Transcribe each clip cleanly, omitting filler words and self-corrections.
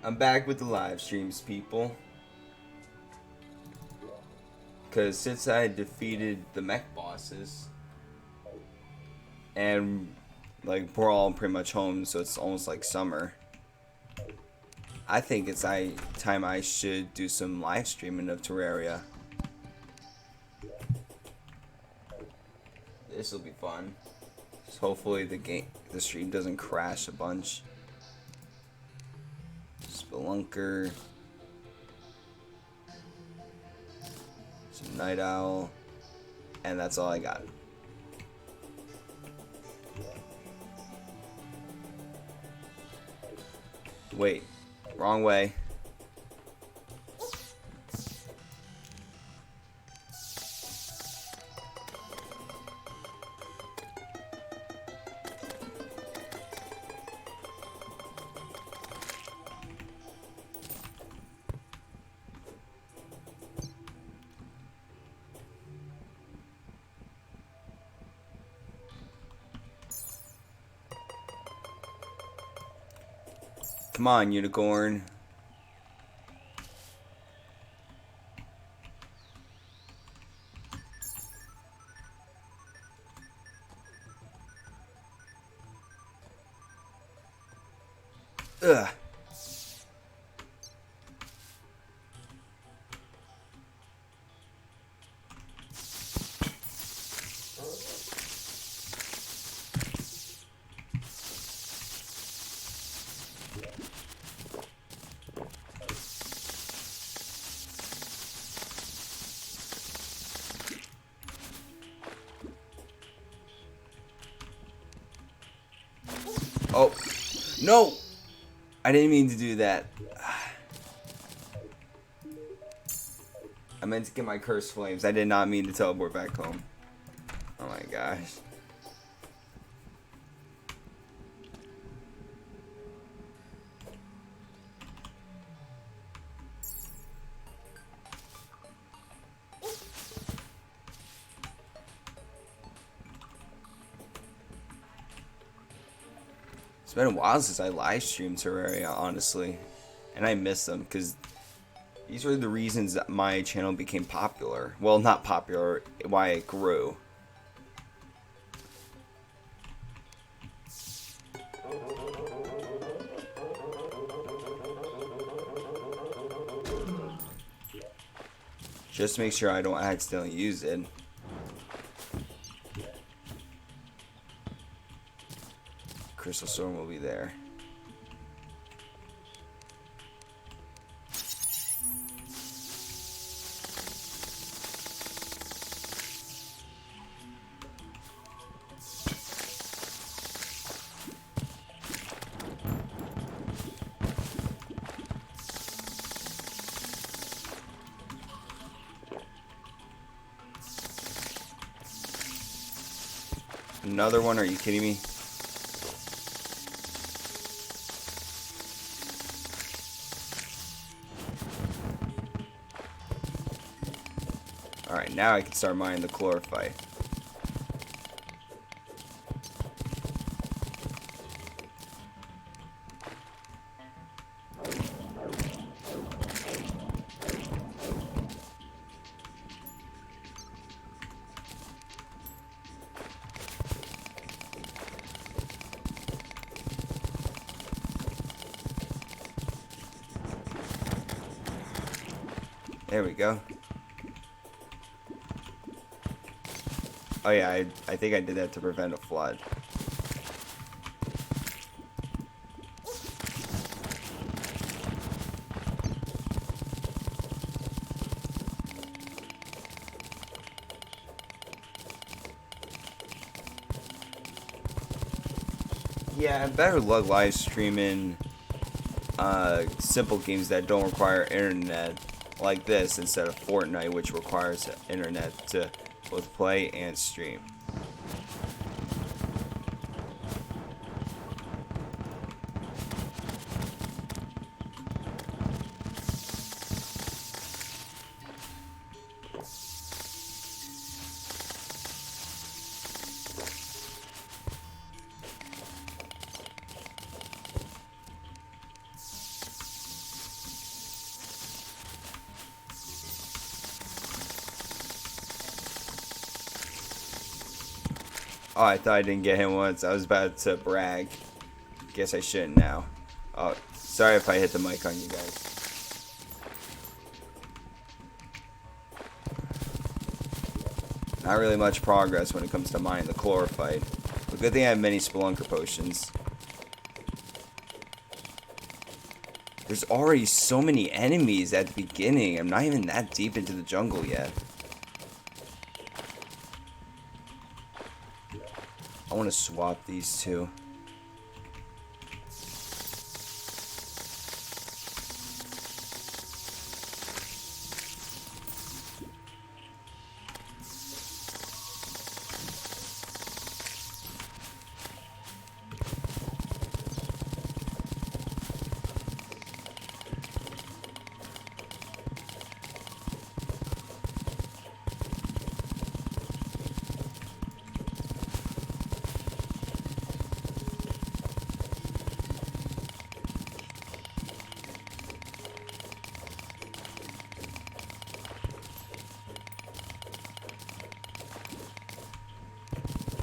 I'm back with the live streams, people. Because since I defeated the mech bosses, and like we're all pretty much home, so it's almost like summer, I think it's time I should do some live streaming of Terraria. This will be fun. So hopefully the stream doesn't crash a bunch. Spelunker. Some Night Owl. And that's all I got. Wait. Wrong way. Come on, unicorn. Ugh. Oh, no! I didn't mean to do that. I meant to get my cursed flames. I did not mean to teleport back home. Oh my gosh. It's been a while since I live streamed Terraria, honestly. And I miss them because these were the reasons that my channel became popular. Well, not popular, why it grew. Just to make sure I don't accidentally use it. Crystal Storm will be there. Another one? Are you kidding me? Alright, now I can start mining the Chlorophyte. There we go. Oh yeah, I think I did that to prevent a flood. Yeah, better luck live streaming simple games that don't require internet like this instead of Fortnite, which requires internet to both play and stream. Oh, I thought I didn't get hit once. I was about to brag. Guess I shouldn't now. Oh, sorry if I hit the mic on you guys. Not really much progress when it comes to mining the Chlorophyte. But good thing I have many Spelunker potions. There's already so many enemies at the beginning. I'm not even that deep into the jungle yet. I want to swap these two.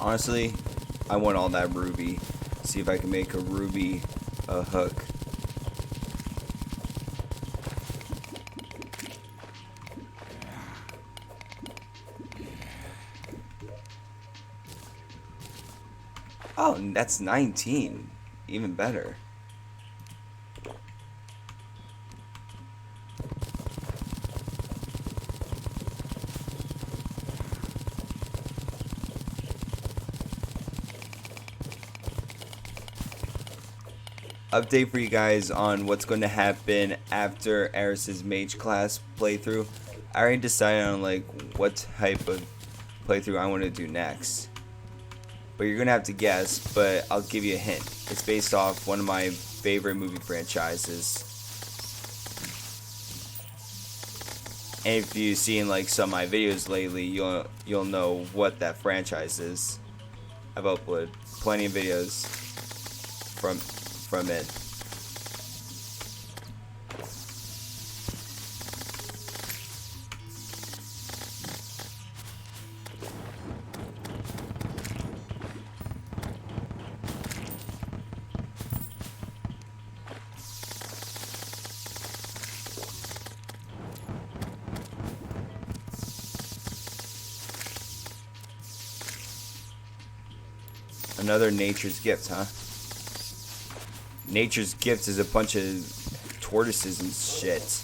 Honestly, I want all that ruby. See if I can make a ruby hook. Oh, that's 19. Even better. Update for you guys on what's going to happen after Aeris' Mage class playthrough. I already decided on like what type of playthrough I want to do next. But you're going to have to guess, but I'll give you a hint. It's based off one of my favorite movie franchises. And if you've seen like some of my videos lately, you'll know what that franchise is. I've uploaded plenty of videos from it. Another nature's gift, huh? Nature's gift is a bunch of tortoises and shit.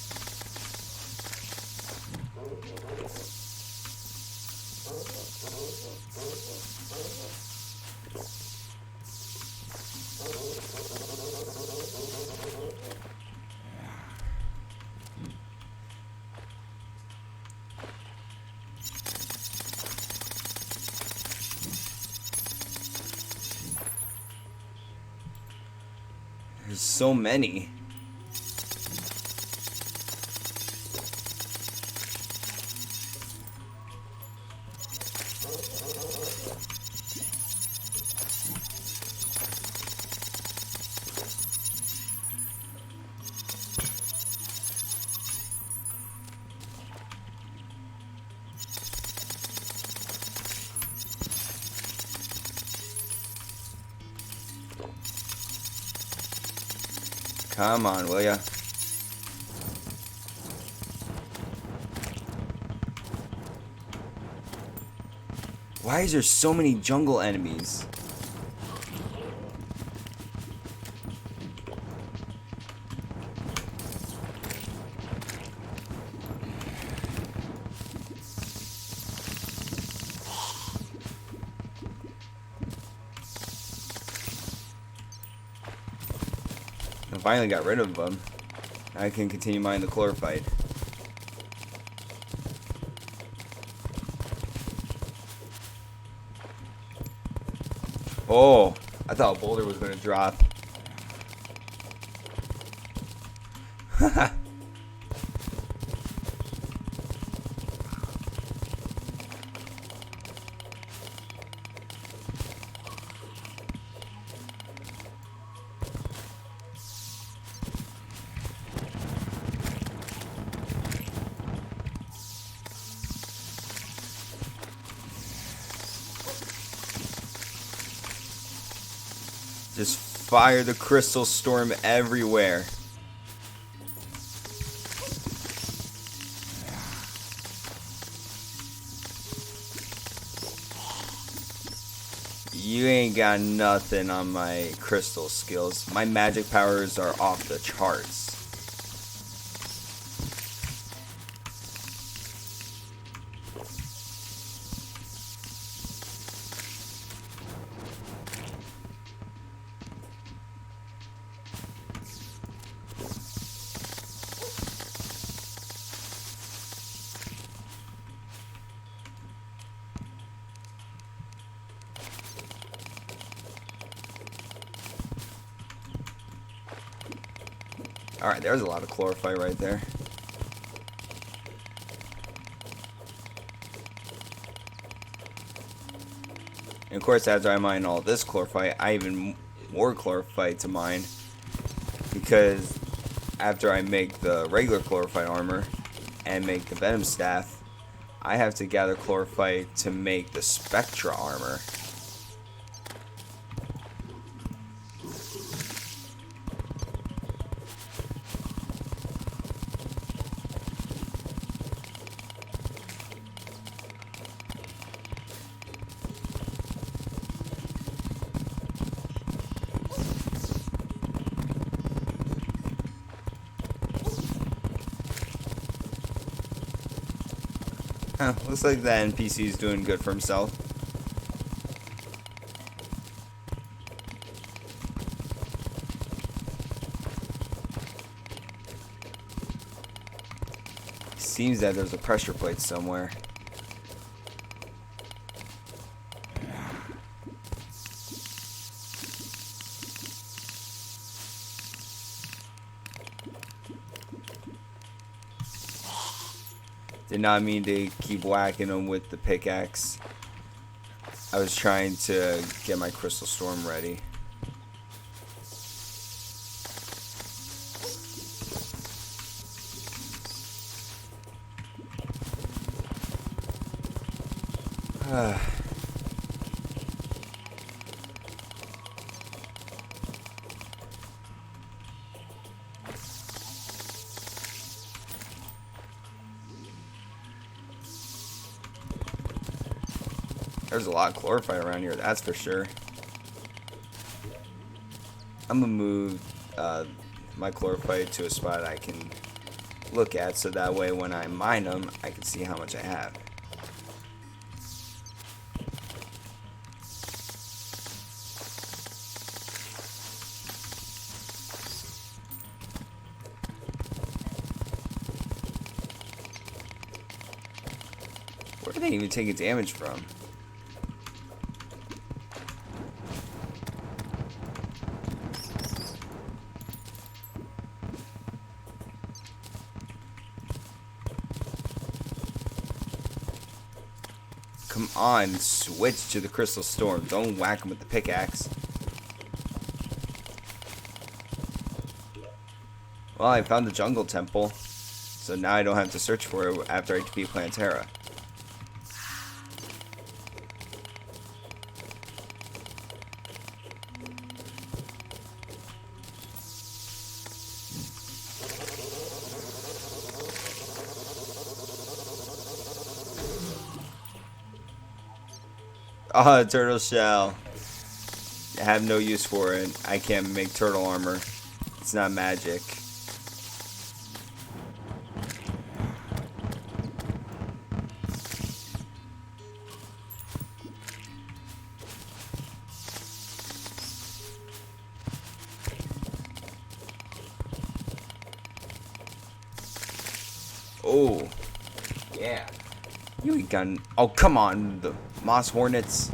There's so many. Come on, will ya? Why is there so many jungle enemies? I finally got rid of them. I can continue mining the Chlorophyte. Oh, I thought a boulder was going to drop. Just fire the crystal storm everywhere. You ain't got nothing on my crystal skills. My magic powers are off the charts. Alright, there's a lot of chlorophyte right there. And of course, after I mine all this chlorophyte, I have even more chlorophyte to mine. Because after I make the regular chlorophyte armor and make the venom staff, I have to gather chlorophyte to make the spectra armor. Huh, looks like that NPC is doing good for himself. Seems that there's a pressure plate somewhere. Did not mean to keep whacking them with the pickaxe. I was trying to get my crystal storm ready. There's a lot of chlorophyte around here, that's for sure. I'm gonna move my chlorophyte to a spot I can look at, so that way when I mine them, I can see how much I have. Where are they even taking damage from? Come on, switch to the crystal storm. Don't whack them with the pickaxe. Well, I found the jungle temple, so now I don't have to search for it after I defeat Terraria. Ah, turtle shell. I have no use for it. I can't make turtle armor. It's not magic. Oh, yeah. You ain't got. Oh, come on, the moss hornets.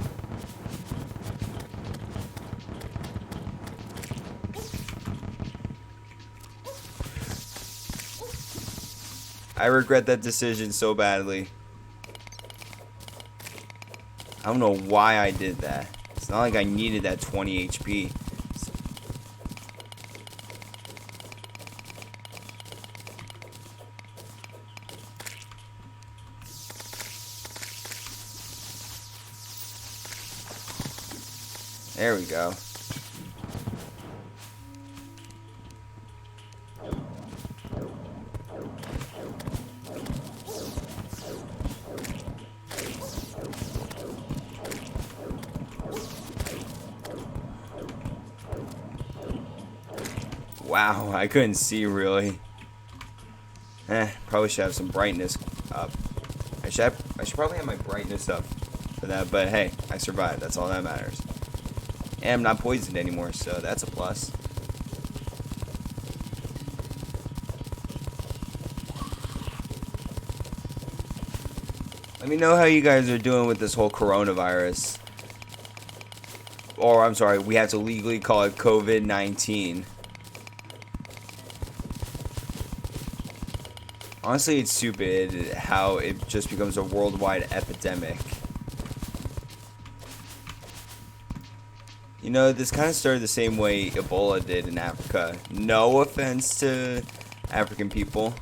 I regret that decision so badly. I don't know why I did that. It's not like I needed that 20 HP. There we go. Wow, I couldn't see really. Probably should have some brightness up. I should probably have my brightness up for that, but hey, I survived. That's all that matters. And I'm not poisoned anymore, so that's a plus. Let me know how you guys are doing with this whole coronavirus. Or, I'm sorry, we have to legally call it COVID-19. Honestly, it's stupid how it just becomes a worldwide epidemic. You know, this kind of started the same way Ebola did in Africa. No offense to African people.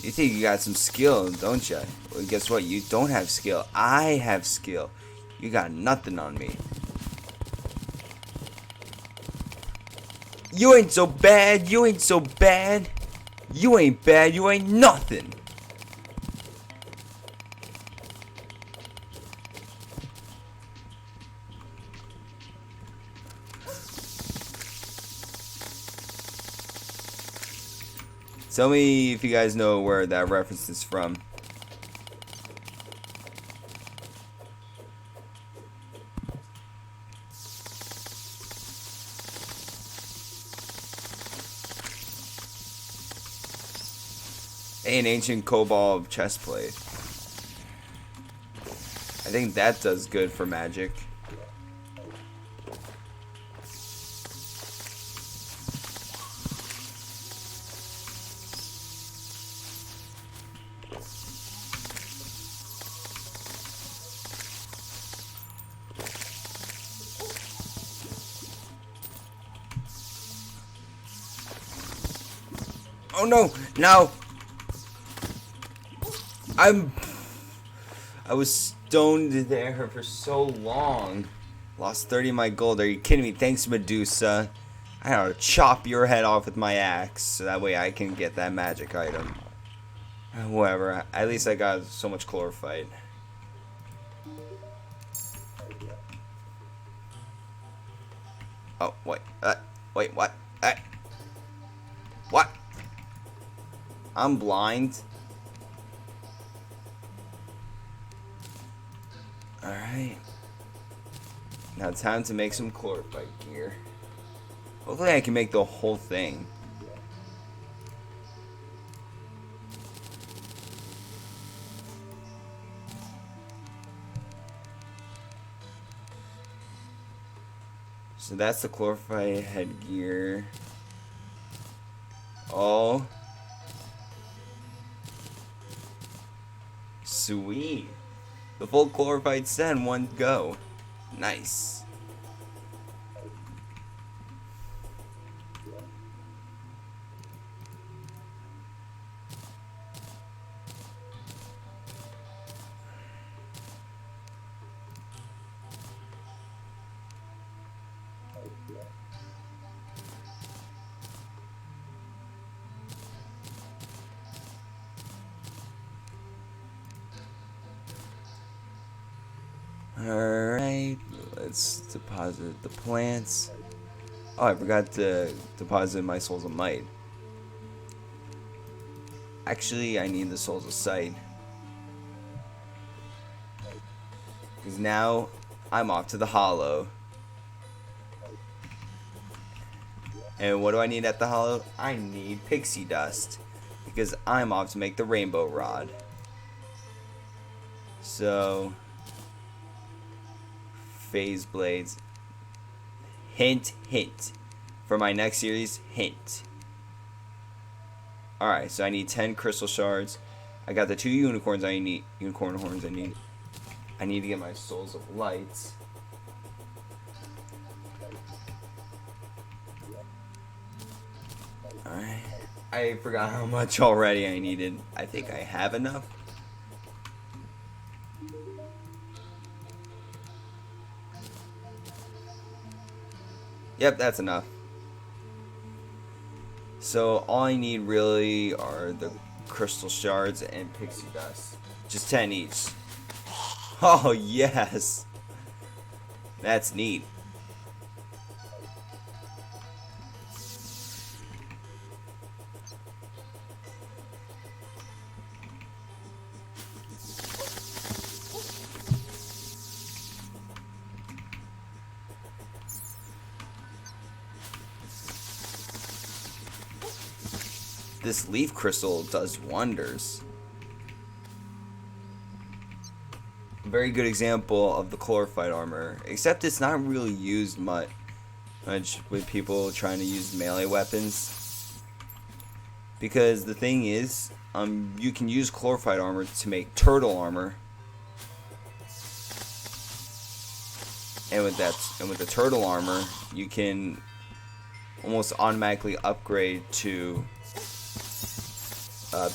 You think you got some skill, don't you? Well, guess what? You don't have skill. I have skill. You got nothing on me. You ain't so bad. You ain't so bad. You ain't bad. You ain't nothing. Tell me if you guys know where that reference is from. An ancient cobalt chestplate. I think that does good for magic. Oh no, no. I was stoned there for so long. Lost 30 of my gold. Are you kidding me? Thanks, Medusa. I gotta chop your head off with my axe so that way I can get that magic item. Whatever. At least I got so much chlorophyte. Oh, wait. Wait, what? What? I'm blind. Alright. Now time to make some chlorophyte gear. Hopefully I can make the whole thing. So that's the chlorophyte headgear. Oh. Sweet. The full chlorophyte set in one go. Nice. Alright, let's deposit the plants. Oh, I forgot to deposit my souls of might. Actually, I need the souls of sight. Because now, I'm off to the hollow. And what do I need at the hollow? I need pixie dust. Because I'm off to make the rainbow rod. So... phase blades. Hint, hint. for my next series. Hint. Alright, so I need 10 crystal shards. I got the 2 unicorn horns I need. I need to get my souls of lights. Alright. I forgot how much already I needed. I think I have enough. Yep, that's enough. So all I need really are the crystal shards and pixie dust. Just 10 each. Oh yes! That's neat. This leaf crystal does wonders. A very good example of the chlorophyte armor, except it's not really used much with people trying to use melee weapons. Because the thing is, you can use chlorophyte armor to make turtle armor, and with the turtle armor, you can almost automatically upgrade to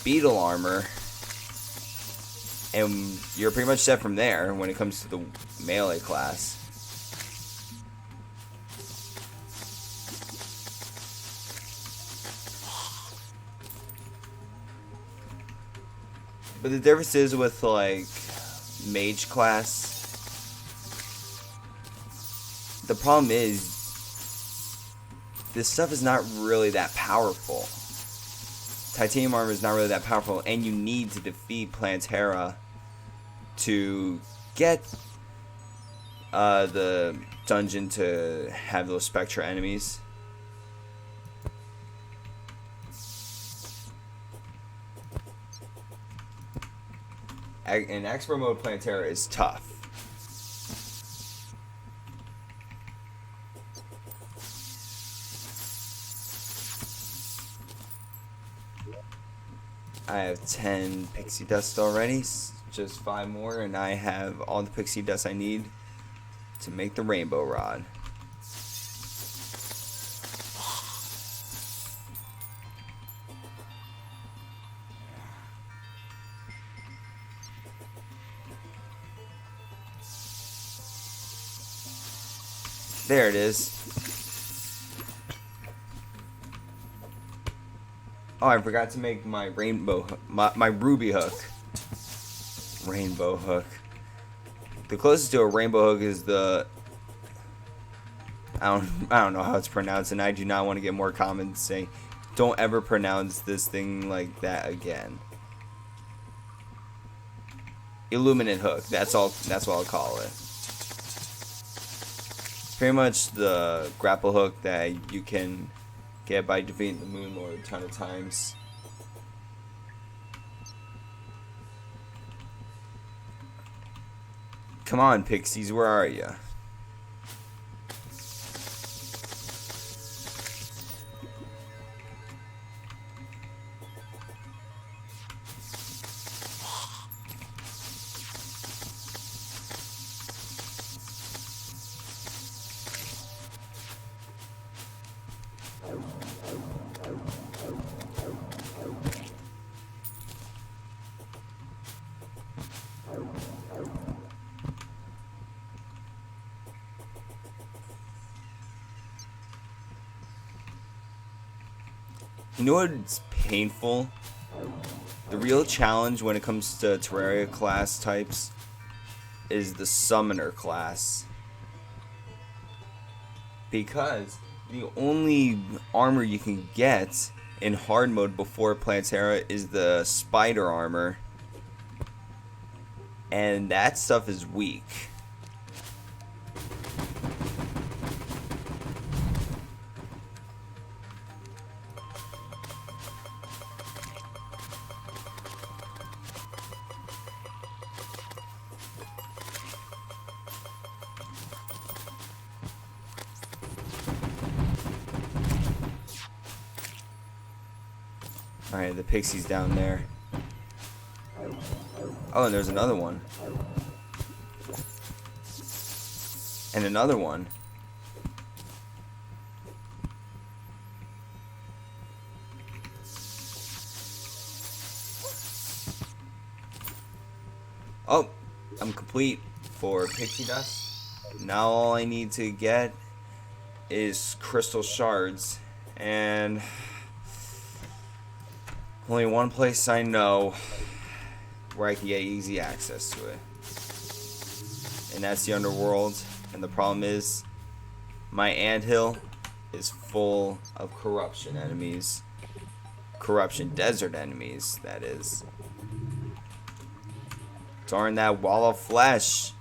beetle armor, and you're pretty much set from there when it comes to the melee class. But the difference is with like Mage class, the problem is this stuff is not really that powerful. Titanium armor is not really that powerful, and you need to defeat Plantera to get the dungeon to have those Spectra enemies. In expert mode, Plantera is tough. I have 10 pixie dust already, just 5 more, and I have all the pixie dust I need to make the rainbow rod. There it is. Oh, I forgot to make my rainbow hook, my ruby hook. Rainbow hook. The closest to a rainbow hook is the I don't know how it's pronounced, and I do not want to get more comments saying don't ever pronounce this thing like that again. Illuminate hook. That's what I'll call it. Pretty much the grapple hook that you can get by defeating the Moon Lord a ton of times. Come on, pixies, where are you? You know what's painful? The real challenge when it comes to Terraria class types is the Summoner class. Because the only armor you can get in hard mode before Plantera is the spider armor. And that stuff is weak. Alright, the pixie's down there. Oh, and there's another one. And another one. Oh, I'm complete for pixie dust. Now all I need to get is crystal shards. And only one place I know where I can get easy access to it. And that's the underworld. And the problem is, my anthill is full of corruption enemies. Corruption desert enemies, that is. Darn that wall of flesh.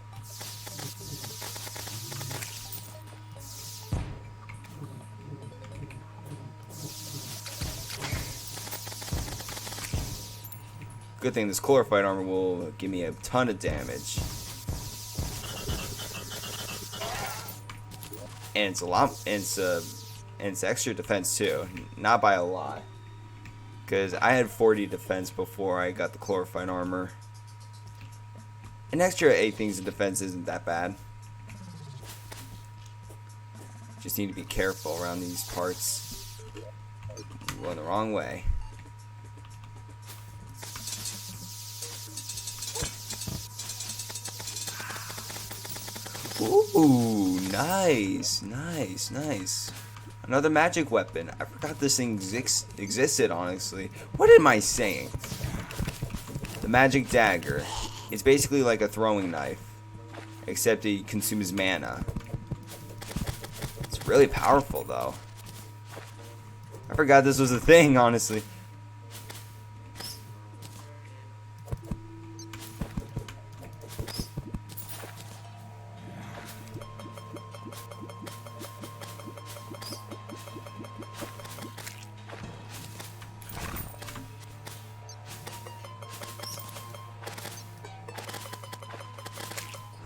Good thing this Chlorophyte armor will give me a ton of damage. And it's a lot, and it's extra defense too, not by a lot. Because I had 40 defense before I got the Chlorophyte armor. An extra 8 things in defense isn't that bad. Just need to be careful around these parts. Going the wrong way. Ooh, nice, nice, nice. Another magic weapon. I forgot this thing existed, honestly. What am I saying? The magic dagger. It's basically like a throwing knife, except it consumes mana. It's really powerful, though. I forgot this was a thing, honestly.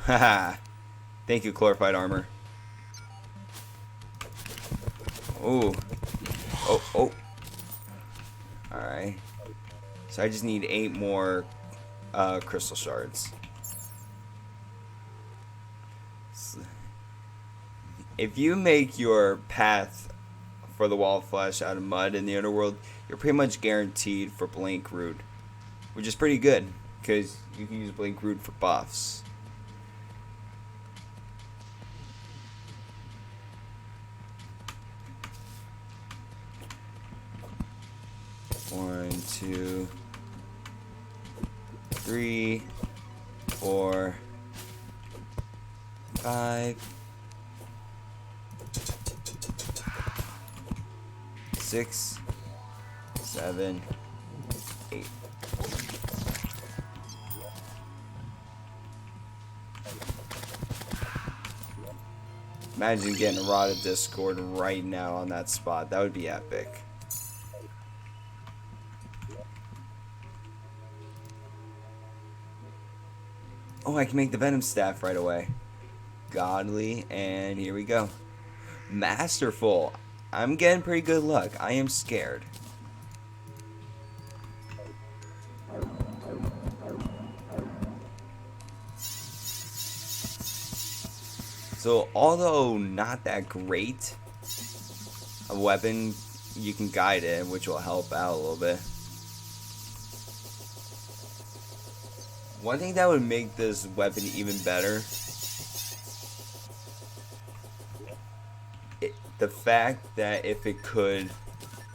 Haha. Thank you, Chlorophyte armor. Ooh. Oh, oh. Alright. So I just need 8 more crystal shards. If you make your path for the wall of flesh out of mud in the underworld, you're pretty much guaranteed for blink root, which is pretty good because you can use blink root for buffs. One, 2, 3, 4, 5, 6, 7, 8. Imagine getting a Rod of Discord right now on that spot. That would be epic. Oh, I can make the Venom Staff right away. Godly, and here we go. Masterful. I'm getting pretty good luck. I am scared. So, although not that great a weapon, you can guide it, which will help out a little bit. One thing that would make this weapon even better, the fact that if it could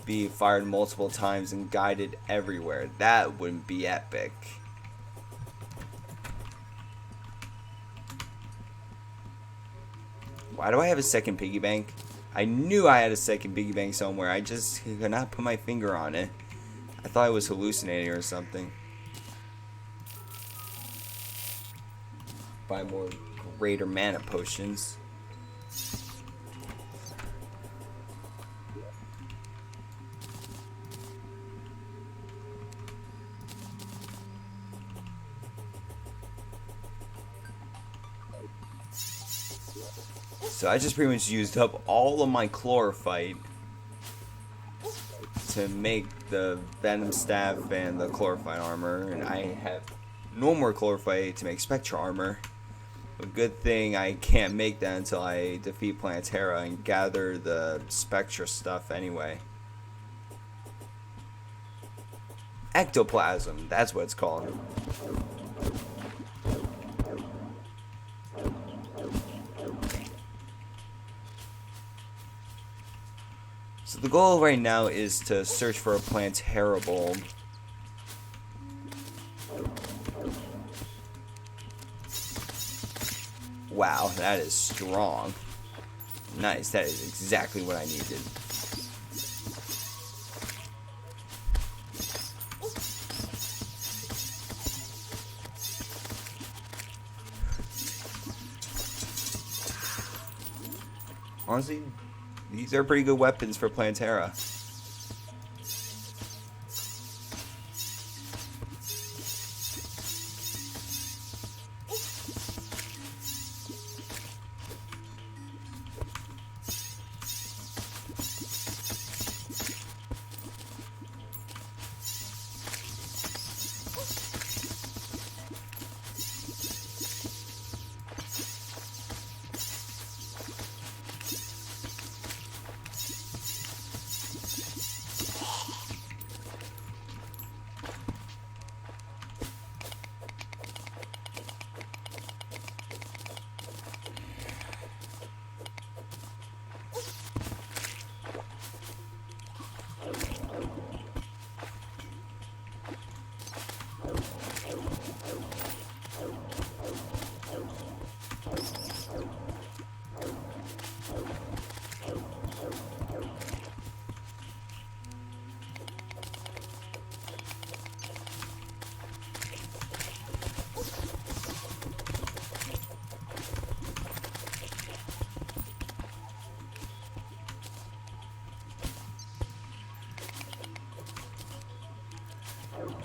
be fired multiple times and guided everywhere, that would be epic. Why do I have a second piggy bank? I knew I had a second piggy bank somewhere. I just could not put my finger on it. I thought I was hallucinating or something. Buy more greater mana potions. So I just pretty much used up all of my chlorophyte to make the Venom Staff and the Chlorophyte armor, and I have no more Chlorophyte to make Spectra armor. A good thing I can't make that until I defeat Terraria and gather the Spectra stuff anyway. Ectoplasm, that's what it's called. So the goal right now is to search for a Terraria bulb. Wow, that is strong. Nice, that is exactly what I needed. Honestly, these are pretty good weapons for Terraria.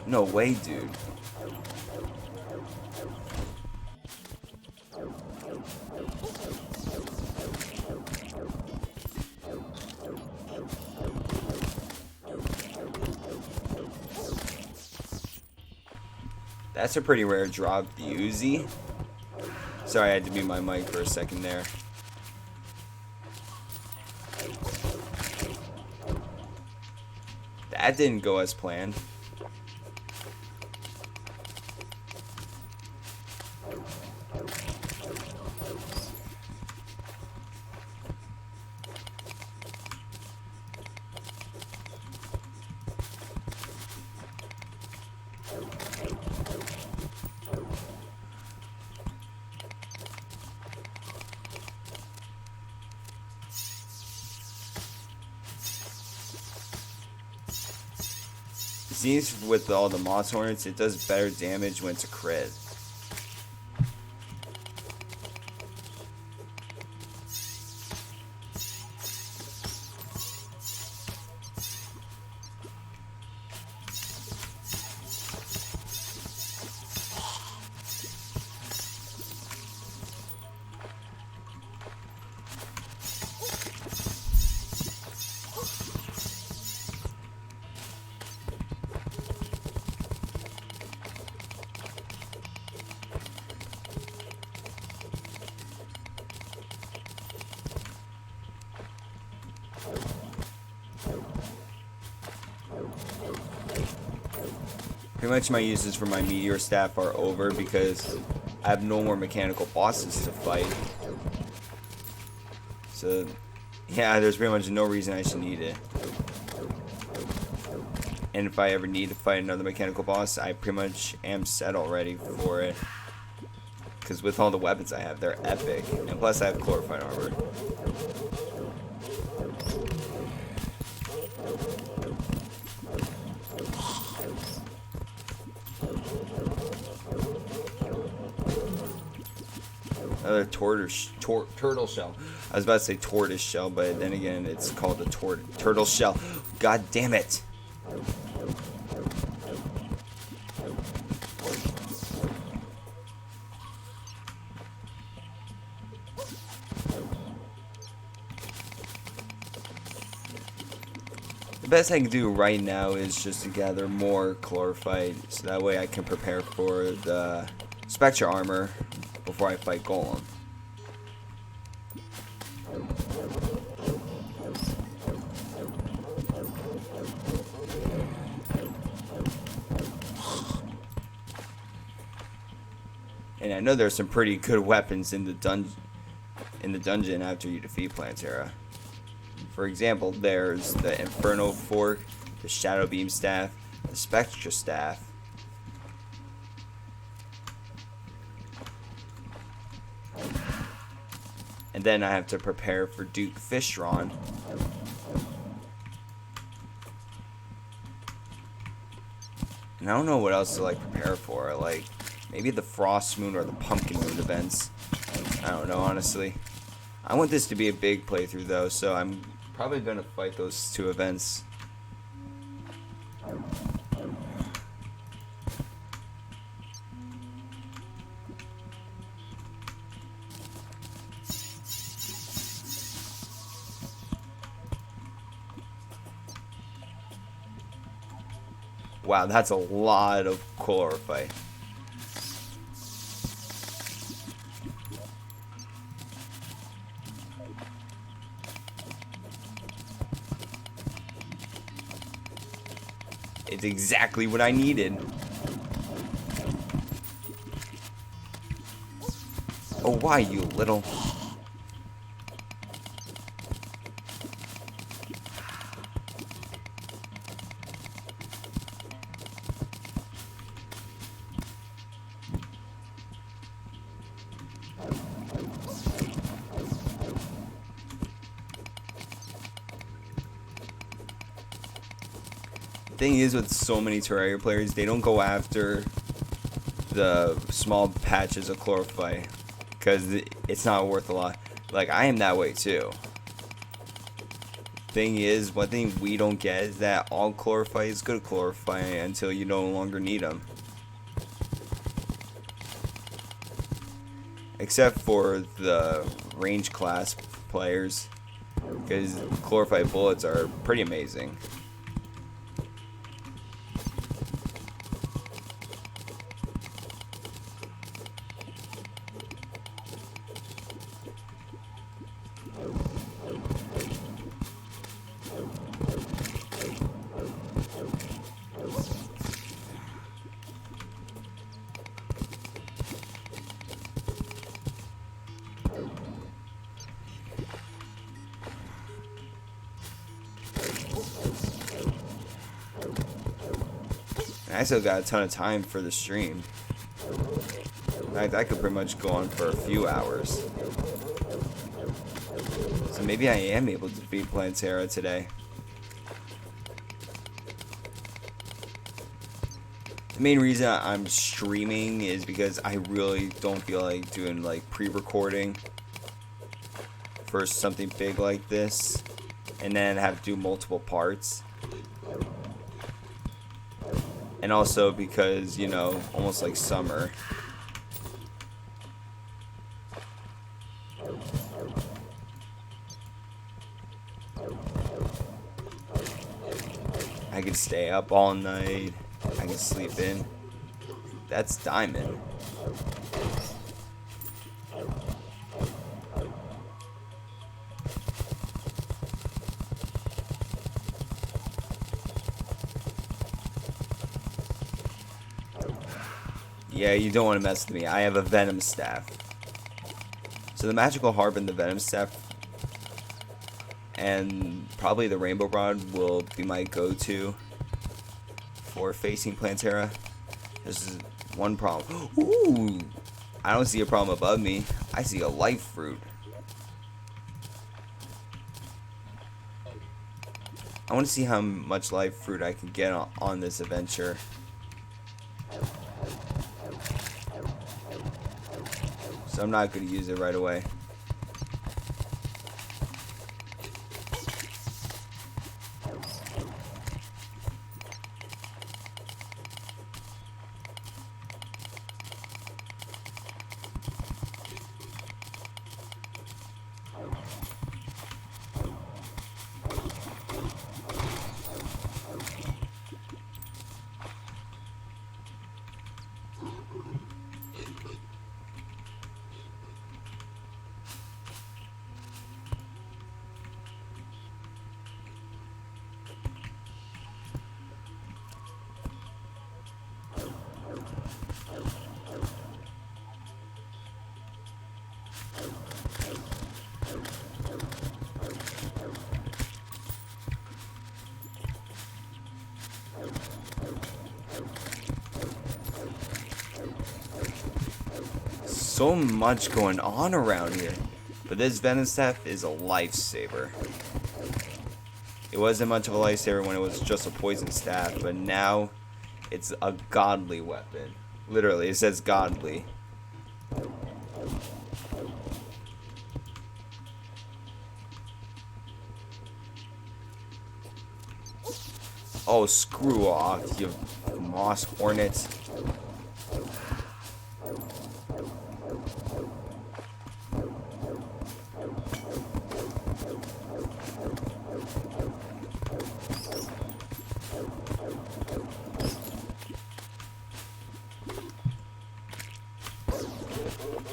No way, dude. That's a pretty rare drop, the Uzi. Sorry, I had to mute my mic for a second there. That didn't go as planned. It seems with all the Moss Hornets, it does better damage when it's a crit. Pretty much my uses for my Meteor Staff are over because I have no more mechanical bosses to fight. So, yeah, there's pretty much no reason I should need it. And if I ever need to fight another mechanical boss, I pretty much am set already for it. Because with all the weapons I have, they're epic. And plus I have Chlorophyte armor. Another turtle shell. I was about to say tortoise shell, but then again, it's called a turtle shell. God damn it! The best I can do right now is just to gather more Chlorophyte, so that way I can prepare for the Spectre armor before I fight Golem. And I know there's some pretty good weapons in the dungeon after you defeat Plantera. For example, there's the Inferno Fork, the Shadow Beam Staff, the Spectra Staff, and then I have to prepare for Duke Fishron. And I don't know what else to like prepare for, like maybe the Frost Moon or the Pumpkin Moon events. I don't know, honestly. I want this to be a big playthrough though, so I'm probably gonna fight those two events. Wow, that's a lot of Chlorophyte. It's exactly what I needed. Oh, why, you little... Thing is, with so many Terraria players, they don't go after the small patches of Chlorophyte because it's not worth a lot. Like, I am that way too. Thing is, one thing we don't get is that all Chlorophyte is good Chlorophyte until you no longer need them. Except for the range class players, because Chlorophyte bullets are pretty amazing. I still got a ton of time for the stream. In fact, I could pretty much go on for a few hours. So maybe I am able to beat Plantera today. The main reason I'm streaming is because I really don't feel like doing like pre-recording for something big like this, and then have to do multiple parts. And also because, you know, almost like summer. I could stay up all night. I can sleep in. That's Diamond. Yeah, you don't want to mess with me. I have a Venom Staff. So the Magical Harp and the Venom Staff and probably the Rainbow Rod will be my go-to for facing Plantera. There's one problem. Ooh! I don't see a problem above me. I see a Life Fruit. I want to see how much Life Fruit I can get on this adventure. So I'm not going to use it right away. so much going on around here. But this venom staff is a lifesaver. It wasn't much of a lifesaver when it was just a poison staff, but now it's a godly weapon. Literally, it says godly. Oh, screw off, you moss hornets.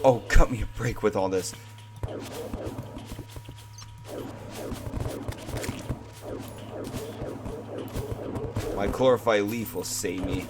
Oh, cut me a break with all this. My Chlorophyte leaf will save me.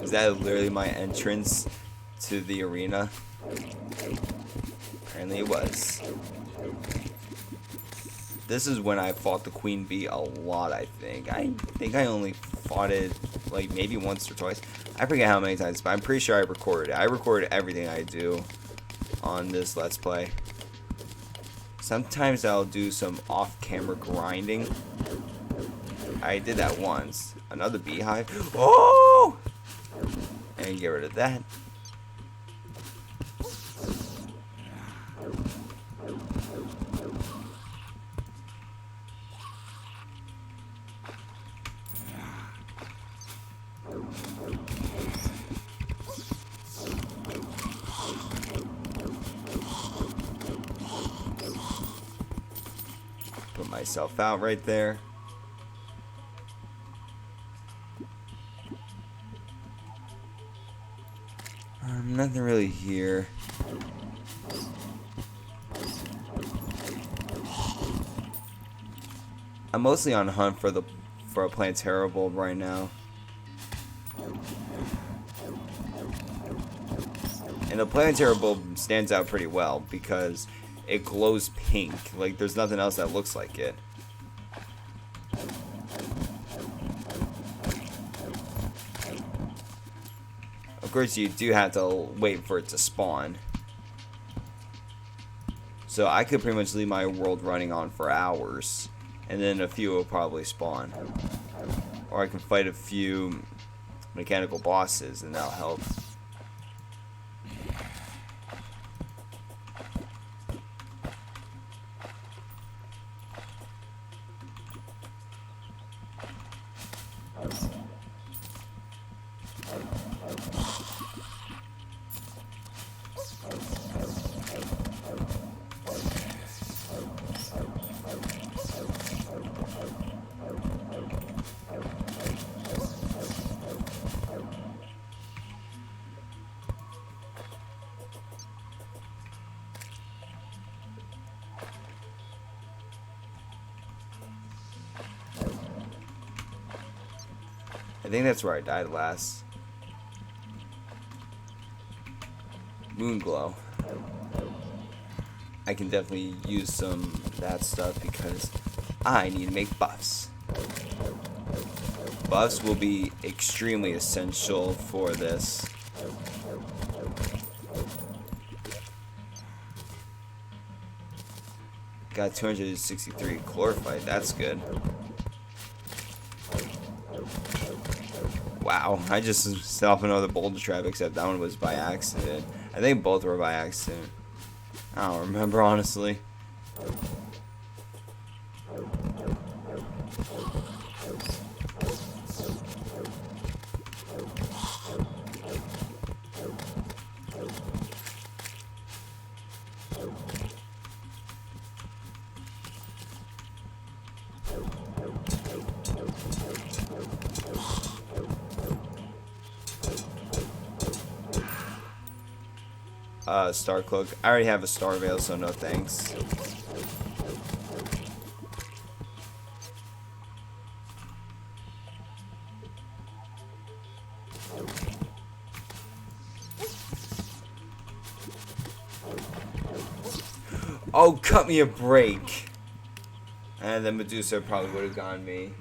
Is that literally my entrance to the arena? Apparently it was. This is when I fought the Queen Bee a lot, I think. I think I only fought it like maybe once or twice. I forget how many times, but I'm pretty sure I recorded it. I recorded everything I do on this Let's Play. Sometimes I'll do some off-camera grinding. I did that once. Another beehive. Oh! And get rid of that. Put myself out right there. Nothing really here. I'm mostly on hunt for a planetary bulb right now. And the planetary bulb stands out pretty well because it glows pink. Like there's nothing else that looks like it. Of course, you do have to wait for it to spawn. So I could pretty much leave my world running on for hours, and then a few will probably spawn. Or I can fight a few mechanical bosses, and that'll help. I think that's where I died last. Moonglow. I can definitely use some of that stuff because I need to make buffs. Buffs will be extremely essential for this. Got 263 Chlorophyte, that's good. Wow, I just set off another boulder trap, except that one was by accident. I think both were by accident. I don't remember, honestly. Star Cloak. I already have a Star Veil, so no thanks. Oh, cut me a break. And then Medusa probably would have gone me.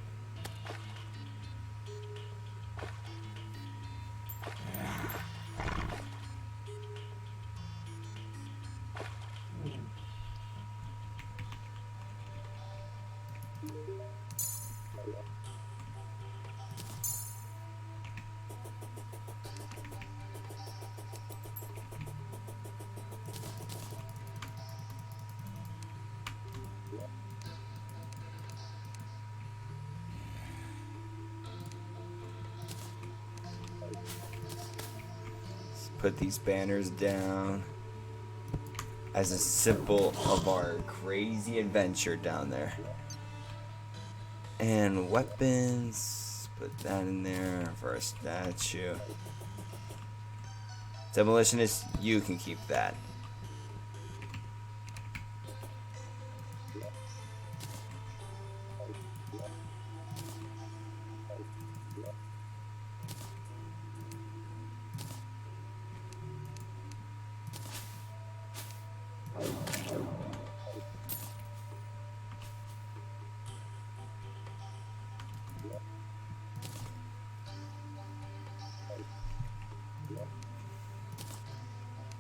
Put these banners down as a symbol of our crazy adventure down there. And weapons, put that in there for a statue. Demolitionist, you can keep that.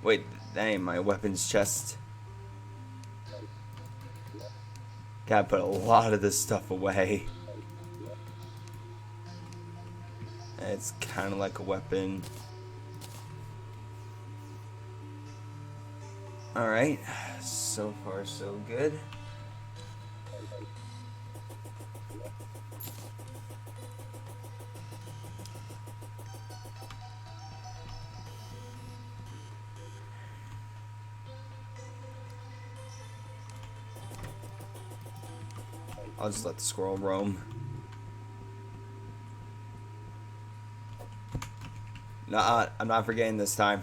Wait, that ain't my weapons chest. Gotta put a lot of this stuff away. It's kind of like a weapon. Alright, so far so good. I'll just let the squirrel roam. Nah, I'm not forgetting this time.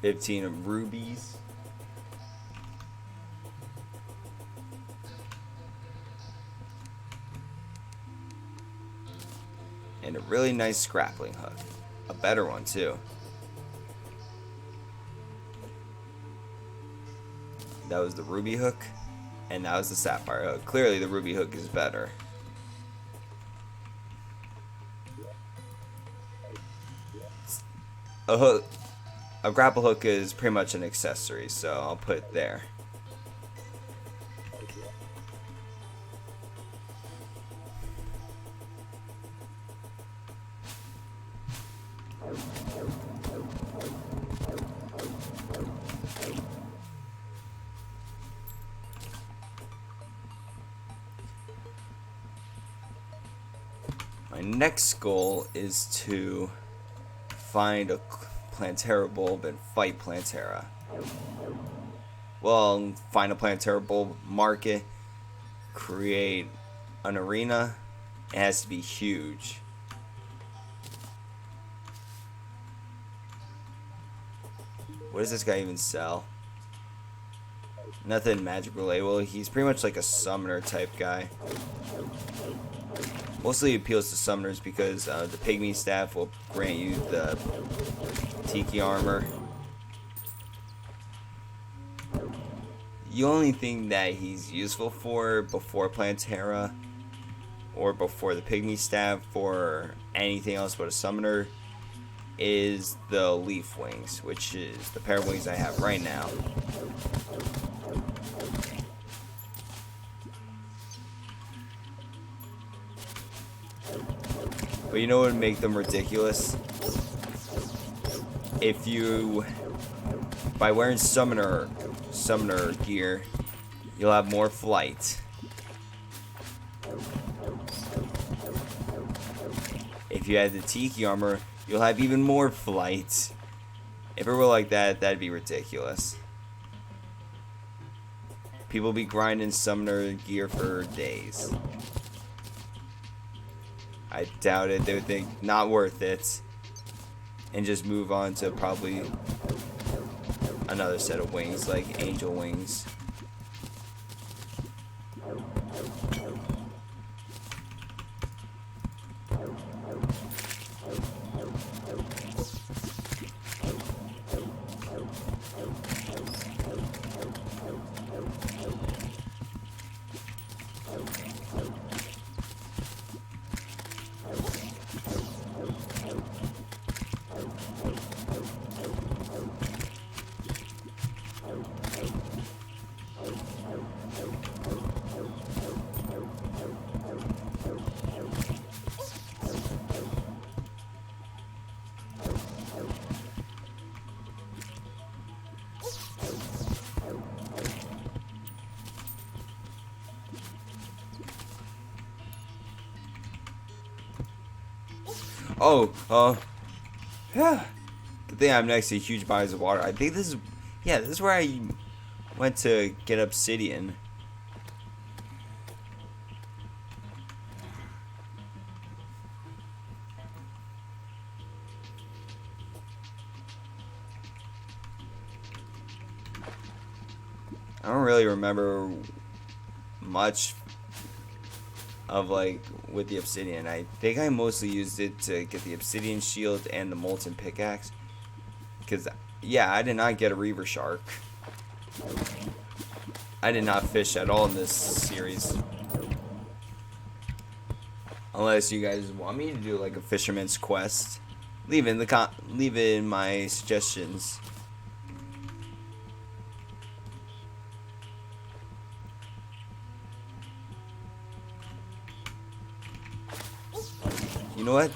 $15 of rubies. And a really nice grappling hook. A better one, too. That was the ruby hook, and that was the sapphire hook. Clearly, the ruby hook is better. A grapple hook is pretty much an accessory, so I'll put it there. My next goal is to find a Plantera bulb and fight Plantera. Well, find a Plantera bulb, mark it, create an arena. It has to be huge. What does this guy even sell? Nothing magic relay. Well, he's pretty much like a summoner type guy. Mostly appeals to summoners because the pygmy staff will grant you the tiki armor. The only thing that he's useful for before Plantera or before the pygmy staff for anything else but a summoner is the leaf wings, which is the pair of wings I have right now. But you know what would make them ridiculous? If you, by wearing summoner gear, you'll have more flight. If you had the tiki armor, you'll have even more flight. If it were like that, that'd be ridiculous. People be grinding summoner gear for days. I doubt it. They would think not worth it. And just move on to probably another set of wings, like angel wings. Yeah. Good thing I'm next to huge bodies of water. I think this is, yeah, this is where I went to get obsidian. I don't really remember much of like with the obsidian. I think I mostly used it to get the obsidian shield and the molten pickaxe. Because, yeah, I did not get a reaver shark. I did not fish at all in this series. Unless you guys want me to do like a fisherman's quest. Leave it in my suggestions. You know what?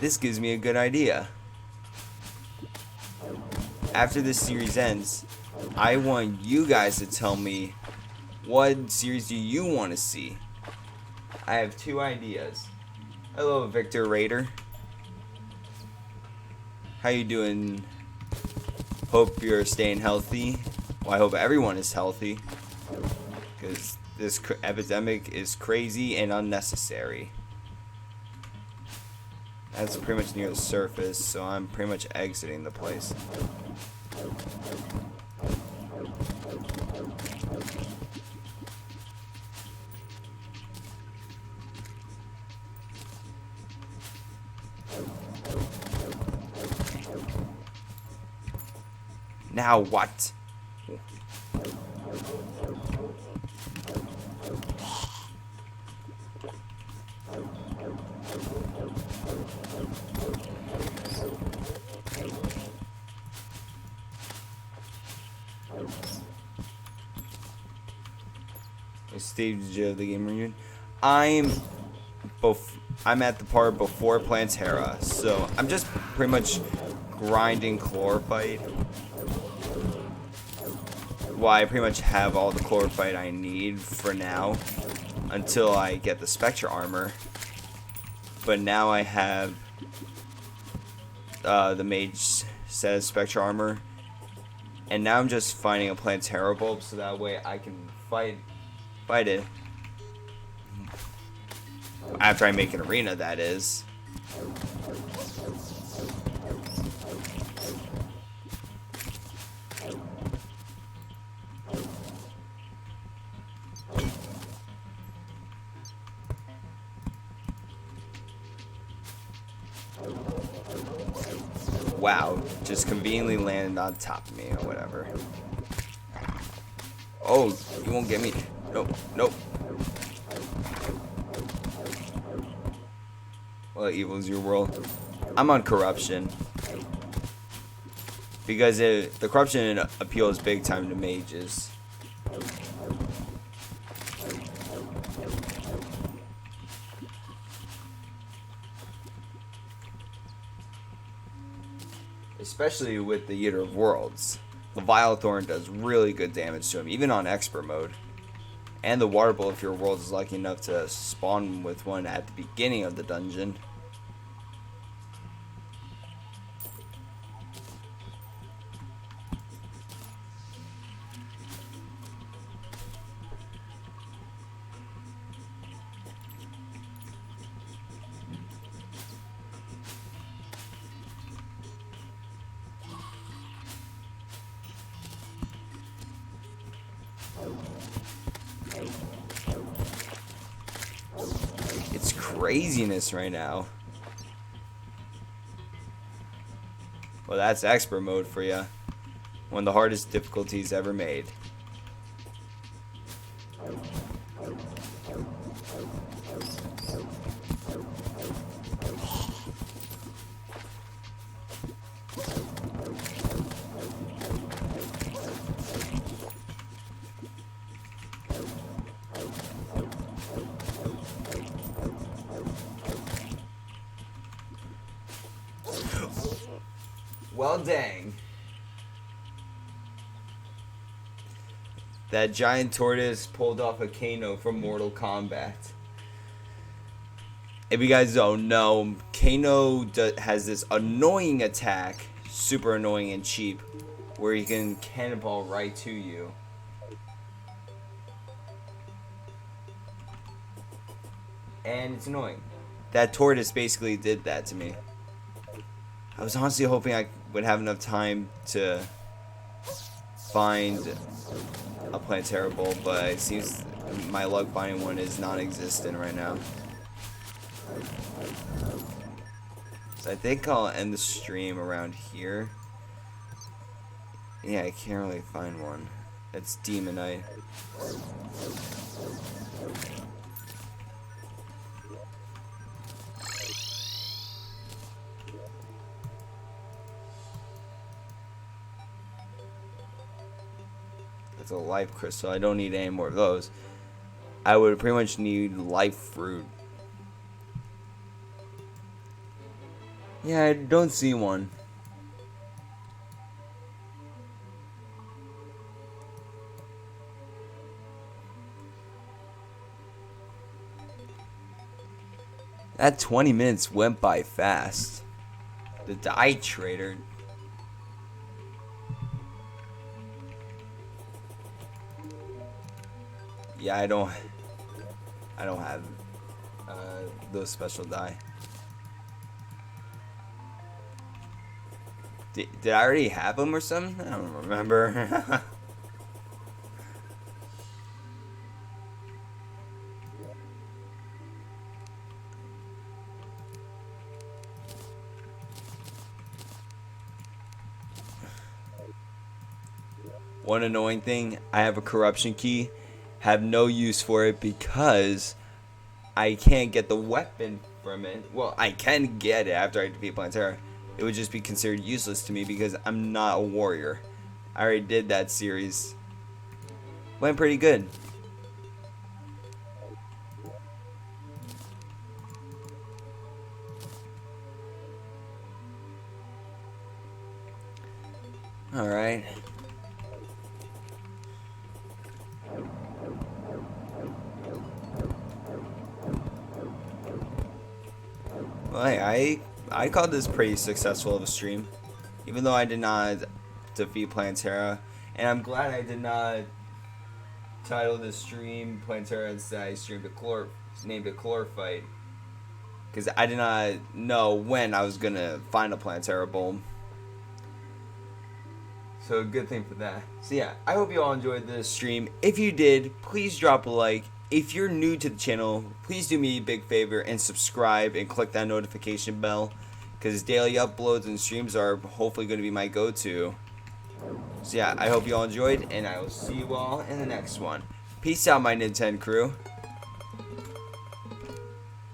This gives me a good idea. After this series ends, I want you guys to tell me what series do you want to see. I have 2 ideas. Hello, Victor Raider. How you doing? Hope you're staying healthy. Well, I hope everyone is healthy. Because this epidemic is crazy and unnecessary. That's pretty much near the surface, so I'm pretty much exiting the place. Now what? Stage of the game reunion. I'm at the part before Plantera, so I'm just pretty much grinding Chlorophyte. Well, I pretty much have all the Chlorophyte I need for now until I get the Spectre armor. But now I have the Mage set of Spectre armor, and now I'm just finding a Plantera bulb so that way I can fight it. After I make an arena, that is. Wow, just conveniently landed on top of me or whatever. Oh, you won't get me. Nope, nope. What evil is your world? I'm on corruption. Because the corruption appeals big time to mages. Especially with the Eater of Worlds. The Vile Thorn does really good damage to him, even on expert mode. And the Water Bull if your world is lucky enough to spawn with one at the beginning of the dungeon. It's craziness right now. Well, that's expert mode for you. One of the hardest difficulties ever made. Well, dang. That giant tortoise pulled off a Kano from Mortal Kombat. If you guys don't know, Kano has this annoying attack, super annoying and cheap, where he can cannonball right to you. And it's annoying. That tortoise basically did that to me. I was honestly hoping I would have enough time to find a Planetara Bowl, but it seems my luck finding one is non-existent right now. So I think I'll end the stream around here. Yeah, I can't really find one. It's Demonite. It's a life crystal. I don't need any more of those. I would pretty much need life fruit. Yeah, I don't see one. That 20 minutes went by fast. The dye trader. Yeah, I don't have those special dye. Did I already have them or something? I don't remember. One annoying thing, I have a corruption key. Have no use for it because I can't get the weapon from it. Well, I can get it after I defeat Planetara. It would just be considered useless to me because I'm not a warrior. I already did that series. Went pretty good. Alright. Well, I called this pretty successful of a stream, even though I did not defeat Planetara, and I'm glad I did not title this stream Planetara instead. I named it Chlorophyte, because I did not know when I was gonna find a Planetara Bowl. So a good thing for that. So yeah, I hope you all enjoyed this stream. If you did, please drop a like. If you're new to the channel, please do me a big favor and subscribe and click that notification bell, because daily uploads and streams are hopefully going to be my go-to. So yeah, I hope you all enjoyed, and I will see you all in the next one. Peace out, my Nintendo crew.